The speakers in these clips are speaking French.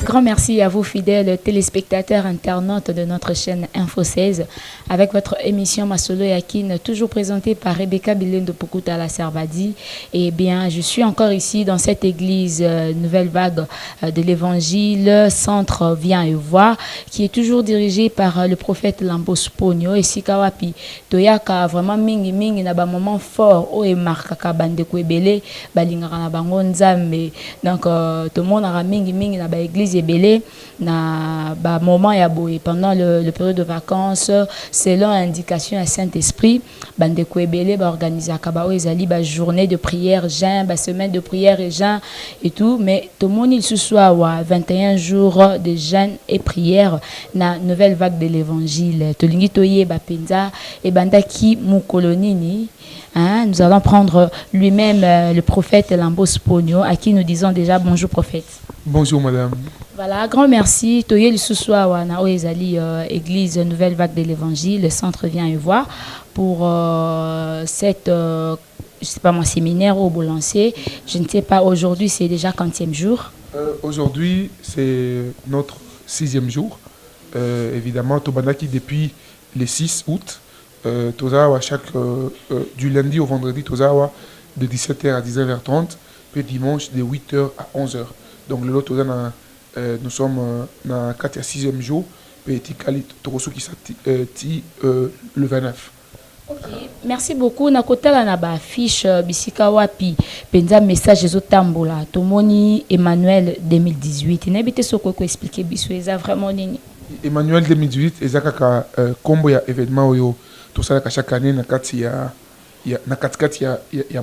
Grand merci à vous, fidèles téléspectateurs internautes de notre chaîne Info 16, avec votre émission Masolo Yakin, toujours présentée par Rebecca Bilendo Pokuta la Servadi. Et bien, je suis encore ici dans cette église Nouvelle Vague de l'Évangile, Centre Viens et Vois, qui est toujours dirigée par le prophète Lambo Spogno et Sikawapi. Toyaka vraiment mingi na ba moment fort o e markaka bande ko ebele balingaka na bango nzambe. Donc tout le monde a mingi na ba église ebele na ba moment ya boye pendant le période de vacances selon indication à Saint-Esprit bande ko ebele ba organiser ka ba o ezali ba journée de prière jeûne ba semaine de prière et jeûne et tout, mais tout le monde il se soit 21 jours de jeûne et prière na Nouvelle Vague de l'Évangile tolingi toye ba penza et bandaki mukolonini. Hein, nous allons prendre lui-même le prophète Lambo Spogno, à qui nous disons déjà bonjour prophète. Bonjour madame. Voilà, grand merci. Toye le soir wana oezali église Nouvelle Vague de l'Évangile, le centre Viens et Voir pour cette je sais pas mon séminaire au Boulancier. Je ne sais pas, aujourd'hui c'est déjà 40e jour. Aujourd'hui c'est notre 6e jour. Évidemment, Tobandaki depuis le 6 août. Tozawa du lundi au vendredi Tozawa de 17h à 19h30 puis dimanche de 8h à 11h. Donc le lot nous sommes dans 6e jour puis Tikali Torosu qui sorti le 29. Ok, merci beaucoup. Nakotala na ba fiche bisika wapi penza message zo tambola tomoni Emmanuel 2018 n'habite soko ko expliquer biso eza vraiment nini. Emmanuel 2018 ezaka ka kombo ya événement oyo tout ça chaque année na kati ya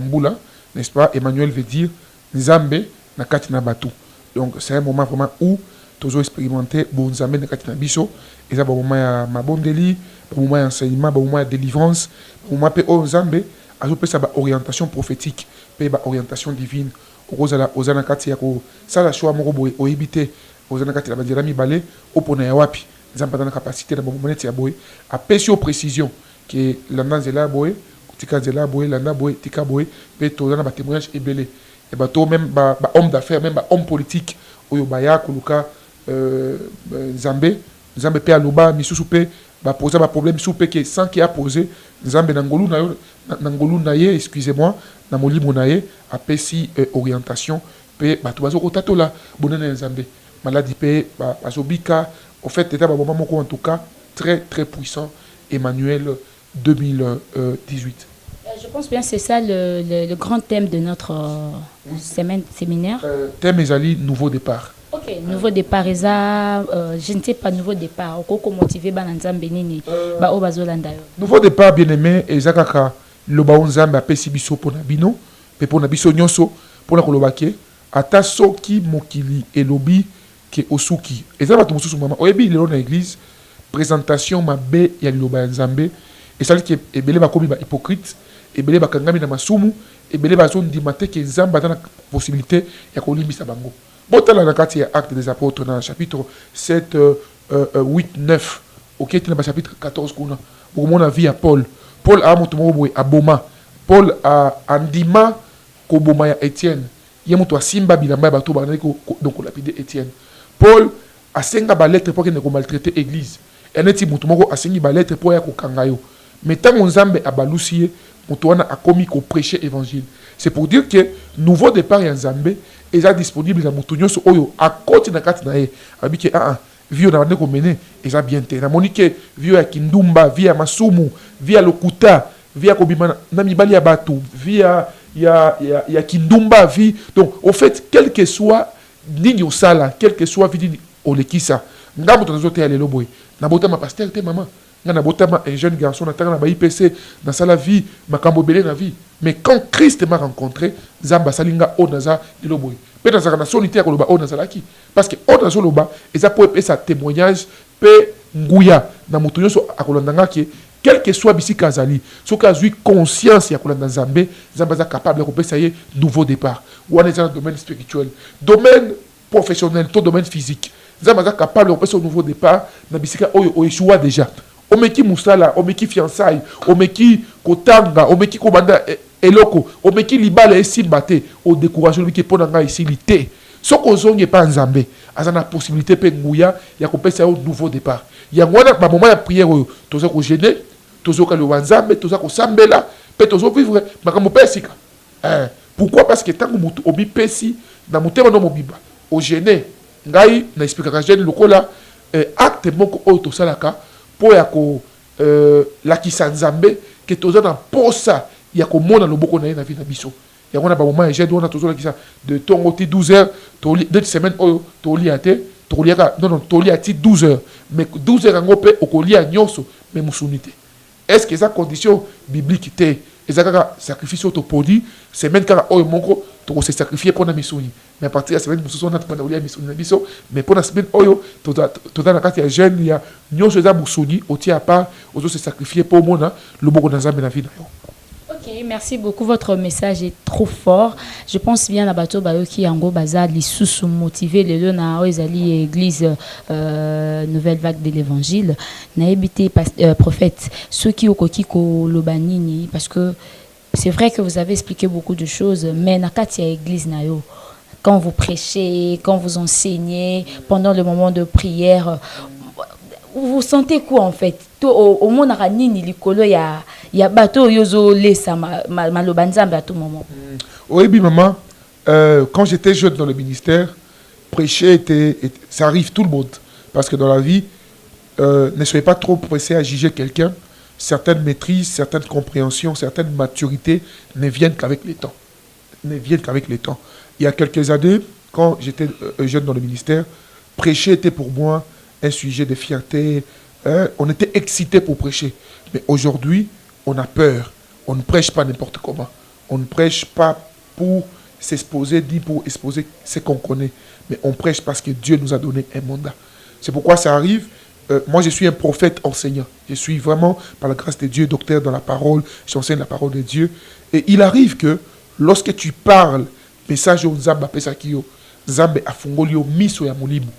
mbula, n'est-ce pas? Emmanuel veut dire Nzambe na kati na batu. Donc c'est un moment vraiment où tous expérimenter bon Nzambe na kati na biso et ça bon moment ya mabondeli, bon moment ya enseignement, bon moment ya délivrance, bon moment pe o Nzambe azo pe ça ba orientation prophétique, pe ba orientation divine. Ozana kati ya ko sala choix moko boy o ebité ozana kati la badira mi balé opona ya wapi Nzambe na capacité na bon moment ya boy a pesio précision que l'anda zela boy tika zela boy landa boy tika boy pe to na ba témoignage ebelé et ba to même ba homme d'affaires même ba homme politique oyo baya koluka Nzambe pe aloba misusu pe ba poser ba problème soupe que sans qui a posé Nzambe nangolu na ye excusez-moi na molimo na ye a pesi orientation pe ba to bazo kotato la bonana Nzambe maladie pe ba azobika au fait état ba moment moko en tout cas très très puissant. Emmanuel 2018. Je pense bien que c'est ça le grand thème de notre séminaire. Thème ezali nouveau départ. Ok, nouveau départ, je ne sais pas nouveau départ. Comment motiver Bananzambe nini ba obazolanda yo. Nouveau départ bien aimé ezakaka loba Nzambe apesi biso pona bino, pe pona biso nyonso pona kolobake ata soki mokili elobi ke osuki. Ezaba to mususu mama oyebi lelo na église présentation mabe ya liloba Nzambe et ça qui ebele ba komi ba hypocrite ebele ba kangami na masumu ebele ba zone dimate ke Nzambe na possibilité ya kolimbisa bango botala na kati ya acte des apôtres dans chapitre 7 8 9 OK tina ba chapitre 14 kuna pour mon avis à Paul a moto mo boy aboma Paul a andima ko boma ya Étienne ye moto asimba bilamba ba to ba ko donc lapide Étienne Paul a senga ba lettre pour que ne ko maltraiter église eneti mutu moko asengi ba lettre pour ya kokanga yo mais tant Nzambe abalusiye mutu wana akomi ko prêcher évangile. C'est pour dire que nouveau départ ya Nzambe est disponible na mutu nyonso oyo akoti na kati na ye abiki vio na bande ko mener eza bien te na monike vio ya kindumba via masumu via lokuta via kobima na mibali ya batu via ya kindumba vie donc au fait quel que soit nini osala quel que soit vie olekisa ngambo tozote ya lelo boy na botama pasteur te maman na botama un jeune garçon na tanga na ba IPC dans sa vie makambo belé na vie mais quand Christ m'a rencontré Nzamba salinga onaza lelo boy pe dans sa solité ya koloba onaza laki parce que onaza loba eza po pe sa témoignage pe nguya na mutu nyonso akolanda ke quel que soit bisika azali soki azwi conscience ya kolanda Nzambe Nzamba za capable ko pesa ye nouveau départ wana eza dans domaine spirituel domaine professionnel tout domaine physique Nzamba za capable de passer au nouveau départ na bisika oyo échoua déjà omeki musala omeki fiançailles omeki kotanga omeki kobanda eloko omeki libala esimbate o décourager lui ke pona nga ici lité Ce qu'on n'est pas nzambe, a la possibilité pe nguya ya kopesa un nouveau départ. Ya ngwana ba moment ya prière tozo ko gêner, tozo ka le wanzambe, tozo ko sambela, pe tozo vivre makambo pesika. Pourquoi? Parce que tant que mutu obi pesi na mutema no mobiba, o gêner ngai na expliquer gêner lokola acte moko o to salaka po ya ko la kisanzambe que tozo na posa ya ko mona loboko na ye na vie na biso. Il y a un moment où j'ai de ton côté 12 heures, 2 semaines, tu as été, non, tu as été 12 heures. Mais 12 heures, on peut aller à Nyonso, mais Moussounité. Est-ce que ça condition biblique était? Et ça sacrifice au produit, c'est même quand on tu se sacrifier pour la Missouni. Mais à partir de la semaine, on a pas Missouni, mais pour la semaine, tu as la carte jeune, il y a Nyonso za Moussouni, au tia part, on se sacrifier pour moi, le bon dans la vie. Ok, merci beaucoup. Votre message est trop fort. Je pense bien à bateau qui en gros bazar les sous motivés les deux na ezali église nouvelle vague de l'évangile na habité prophète ceux qui au kokiko lobanini parce que c'est vrai que vous avez expliqué beaucoup de choses mais na katia église na yo quand vous prêchez, quand vous enseignez pendant le moment de prière vous sentez quoi en fait au monde nini likolo ya bateau yozo lesa malobanzambe à tout moment. Oui, maman, quand j'étais jeune dans le ministère, prêcher ça arrive tout le monde parce que dans la vie ne soyez pas trop pressé à juger quelqu'un. Certaines maîtrises, certaines compréhensions, certaines maturités ne viennent qu'avec les temps. Il y a quelques années, quand j'étais jeune dans le ministère, prêcher était pour moi un sujet de fierté. On était excité pour prêcher. Mais aujourd'hui, on a peur. On ne prêche pas n'importe comment. On ne prêche pas pour s'exposer, ni pour exposer ce qu'on connaît. Mais on prêche parce que Dieu nous a donné un mandat. C'est pourquoi ça arrive. Moi, je suis un prophète enseignant. Je suis vraiment, par la grâce de Dieu, docteur dans la parole. J'enseigne la parole de Dieu. Et il arrive que, lorsque tu parles, message au Zamba Pesakio, Zamba Afungolio, Miso ya Molibu.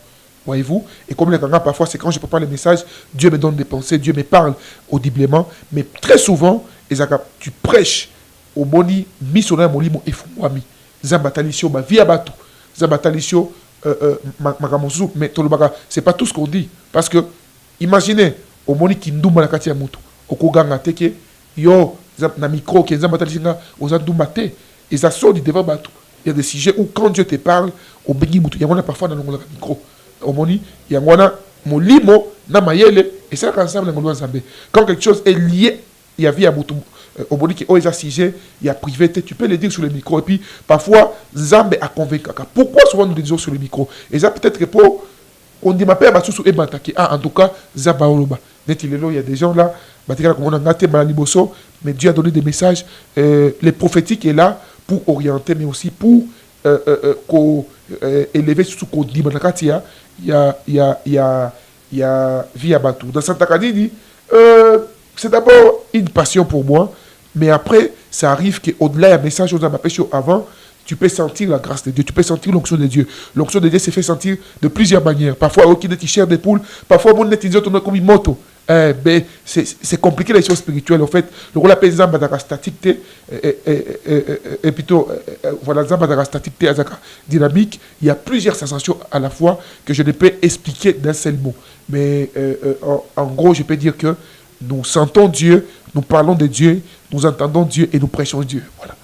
Voyez-vous? Et comme les gens, parfois, c'est quand je prépare les messages, Dieu me donne des pensées, Dieu me parle audiblement. Mais très souvent, tu prêches au boni, Miso ya Molibu et Fungwami. Zamba Talisio, ma vie à Batou. Zamba Talisio, mais c'est pas tout ce qu'on dit. Parce que, imaginez, au moni qui ndouma la katia mutu, au koganga teke, yo, na micro, qui est zamba talisina, aux andouma te, et ça sort du devant batou. Il y a des sujets où quand Dieu te parle, au bengi mutu, il y a parfois dans le micro. Au moni, il y a mon limo, na mayele, et ça, ensemble, quand quelque chose est lié, il y a vie à mutu. Au moni qui est sujet, il y a privé, tu peux le dire sur le micro, et puis parfois, Zambé a convaincu. Pourquoi souvent nous le disons sur le micro? Et ça peut-être que pour. On dit ma père Batsou et Bantaki. Ah, en tout cas, Zabaoloba. Il y a des gens là, mais Dieu a donné des messages. Les prophétiques est là pour orienter, mais aussi pour élever sous qu'on dit il y a Via Batou. Dans Santa Kadini, c'est d'abord une passion pour moi, mais après, ça arrive qu'au-delà, il y a un message aux Amapécho avant. Tu peux sentir la grâce de Dieu, tu peux sentir l'onction de Dieu. L'onction de Dieu se fait sentir de plusieurs manières. Parfois, on a chair des poules, parfois, on a comme une moto. C'est compliqué les choses spirituelles. En fait, le rôle appelle Zamba statique, et plutôt, voilà, Zamba statique, dynamique. Il y a plusieurs sensations à la fois que je ne peux expliquer d'un seul mot. Mais en gros, je peux dire que nous sentons Dieu, nous parlons de Dieu, nous entendons Dieu et nous prêchons Dieu. Voilà.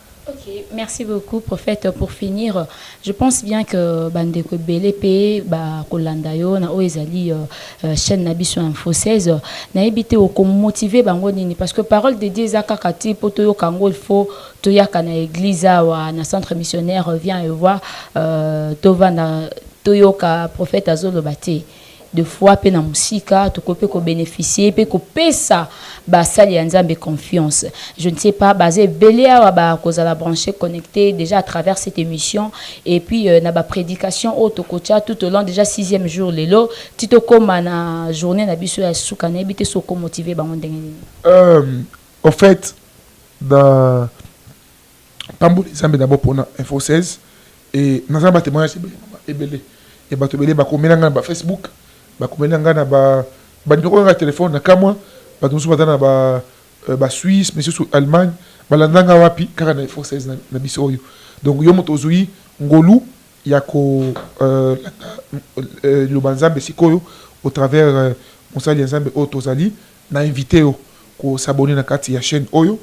Merci beaucoup, prophète. Pour finir, je pense bien que Bandeko BLP, Kolandayo, na Oezali, chaîne Nabiso Info 16, na évité au motiver Bangonini parce que parole de Dieu Zakakati, Potoyo Kango, il faut Toyaka na église ou na centre missionnaire, vient et voir Tova na Toyoka, prophète Azolo Bate. De fois pe na musika to kopé ko bénéficier pe ko pesa ba sali nzambe confiance. Je ne sais pas basé belia ba cause la brancher connecté déjà à travers cette émission et puis na ba prédication auto kocha tout au long déjà 6e jour lelo tito koma na journée na biso ya suka na ebité soko motiver ba ndenge. En fait dans Pambo nzambe d'abord pour na Info 16 et nzamba témoignage ebele et ba tobele ba komelanga ba Facebook bakomelanga na bandiko nga téléphone na kamwa batunsu batana ba Suisse mais surtout Allemagne balandanga wapi kaka na Info 16 na biso oyo donc yo moto zui ngolu yako Lubanzambe sikoyo au travers Monsali Nzambe Otozali na invité ko s'abonner na kati ya chaîne Oyo.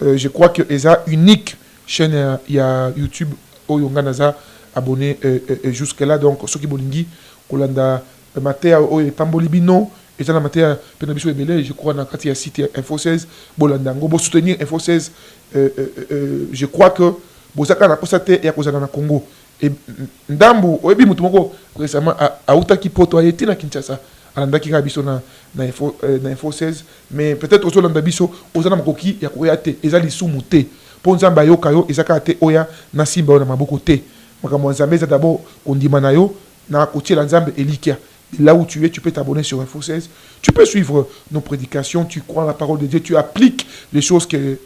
Je crois que eza unique chaîne ya YouTube Oyo nganaza abonné jusque là, donc ceux qui bolingi kolanda matéa Oyo tamboli bino eza na matéa pena biso ebele, je crois na kati ya site Info 16 bolanda ngo bo soutenir Info 16. Je crois que bozaka na posate ya kozala na Congo et ndambu oyebi mutu moko récemment autaki poto ayeti na Kinshasa alandaki ka biso na Info 16, mais peut-être aussi landa biso ozana makoki ya koya te eza lisumu te po nzamba yoka yo ezaka te oya na simba na maboko te makambo nzambe eza d'abord kondima na yo na kotiela nzambe elikia. Là où tu es, tu peux t'abonner sur Info 16. Tu peux suivre nos prédications, tu crois en la parole de Dieu, tu appliques les choses que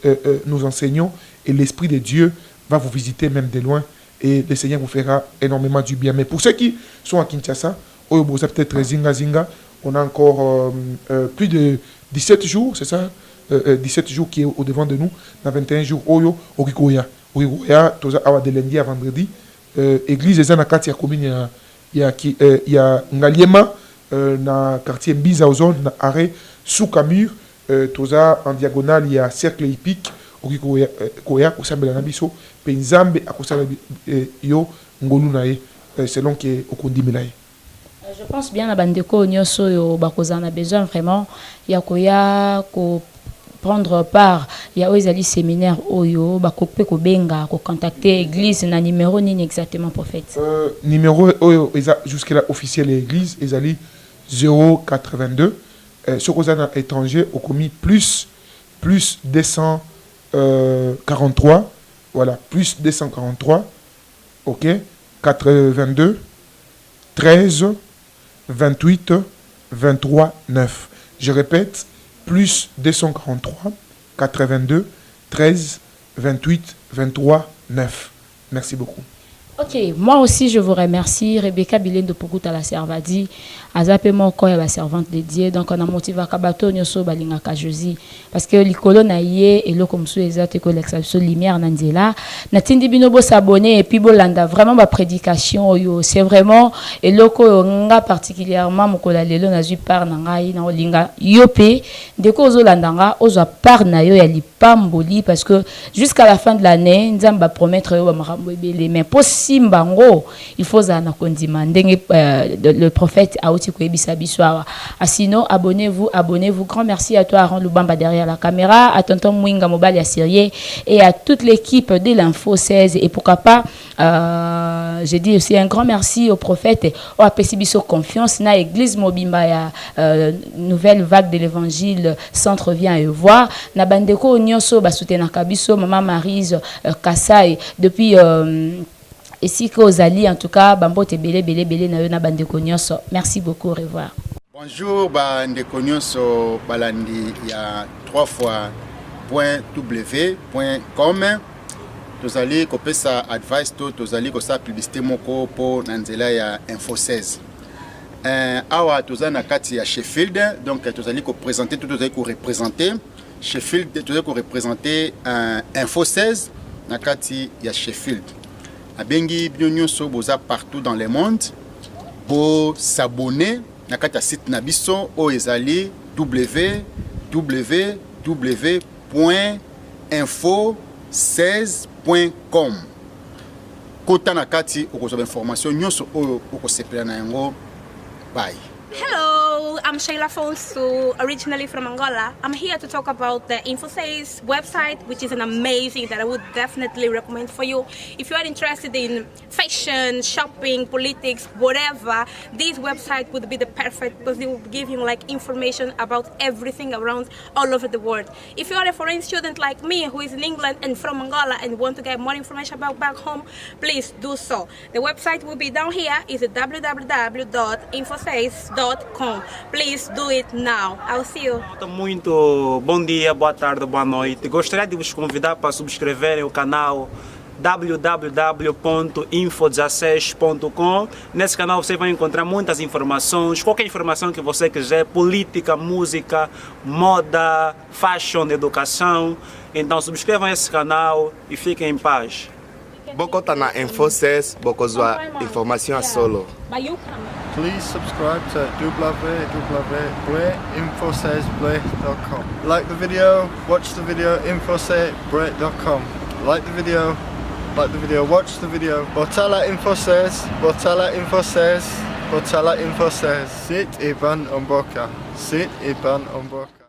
nous enseignons et l'Esprit de Dieu va vous visiter même de loin et le Seigneur vous fera énormément du bien. Mais pour ceux qui sont à Kinshasa, peut-être Zinga, on a encore plus de 17 jours, c'est ça 17 jours qui est au devant de nous, dans 21 jours, Oyo, Orikoya. Orikoya, de lundi à vendredi. Église Ezana Katia commune, il y a Ngaliema, na quartier Mbiza aux zones, na arrêt sous Camur, toza en diagonale, il y a cercle hippique, Orikoya, Kosambela Nabiso, Penzambe, Akosala Yo, Ngolunae, selon qui est au Kondimelae. Je pense bien à Bandeko Nyoso yo bakozana besoin vraiment yakoya ko prendre part ya oizali séminaire oyo bakopé ko benga ko contacter église na numéro ni exactement prophète. Numéro oyo jusqu'à la officielle église ezali 082 ce kozana étranger au commis plus 243 voilà plus 243 OK 82 13 28 23 9. Je répète, plus 243 82 13 28 23 9. Merci beaucoup. Ok, moi aussi je vous remercie. Rebecca Bilène de Pokuta la Servadi, Azapé Moko la servante de Dieu. Donc on a motivé Kabato Nyoso Balingaka Josi. Parce que l'icolo na yé et l'eau comme sous les autres collections lumière Nanzela. Natindi Binobo s'abonner et puis Bolanda. Vraiment ma prédication, c'est vraiment et l'oko nga particulièrement Mokola Lelo Nazu par Nangai na Olinga Yopé. Deko Ozolandanga, Ozo par na yo ya lipamboli parce que jusqu'à la fin de l'année, Nzamba promettre yo Marambo Ebele. Mais possible Bango, il faut le prophète Aouti Koebisa Bissoir. Sinon, abonnez-vous. Grand merci à toi, Aaron Lubamba derrière la caméra, à tonton Mwinga Mobali Assirié et à toute l'équipe de l'Info 16. Et pourquoi pas, j'ai dit aussi un grand merci au prophète, au Apesibiso Confiance, na Église Mobimba, nouvelle vague de l'évangile, centre vient et voir. Na Bandeko Nyonso, Basutena Kabiso, Maman Marise, Kassai, depuis. Et si Kozali, en tout cas, Bambote Belé na yona Bandeko Nyonso. Merci beaucoup, au revoir. Bonjour, Bandeko Nyonso Balandi, il y a 3 fois .w.com. Tozali kopé sa advice to tozali ko sa publicité moko po nanzela ya Info 16. Awa tozali na kati ya Sheffield, donc tozali ko présenter tout tozali ko représenter Sheffield, tozali ko représenter Info 16 na kati ya Sheffield. Abengi Nyonso boza partout dans le monde pour s'abonner na kati site na biso o ezali www.info16.com. Kota na kati okozwa information nyonso o okosepela na yango. Bye. Hello, I'm Shayla Fonsu, originally from Angola. I'm here to talk about the InfoSays website, which is an amazing that I would definitely recommend for you. If you are interested in fashion, shopping, politics, whatever, this website would be the perfect because it will give you like information about everything around all over the world. If you are a foreign student like me who is in England and from Angola and want to get more information about back home, please do so. The website will be down here. Is www.infosays.com. Please do it now. I'll see you. Muito bom dia, boa tarde, boa noite. Gostaria de vos convidar para subscreverem o canal www.info16.com. Nesse canal você vai encontrar muitas informações, qualquer informação que você quiser, política, música, moda, fashion, educação. Então subscrevam esse canal e fiquem em paz. bokota na Info16 bokozwa information ya solo. Please subscribe to www.info16play.com. Like the video, watch the video, info16play.com. Like the video, watch the video. Botala Info16, Botala Info16, Botala Info16. Sit Iban Omboka. Sit Iban Omboka.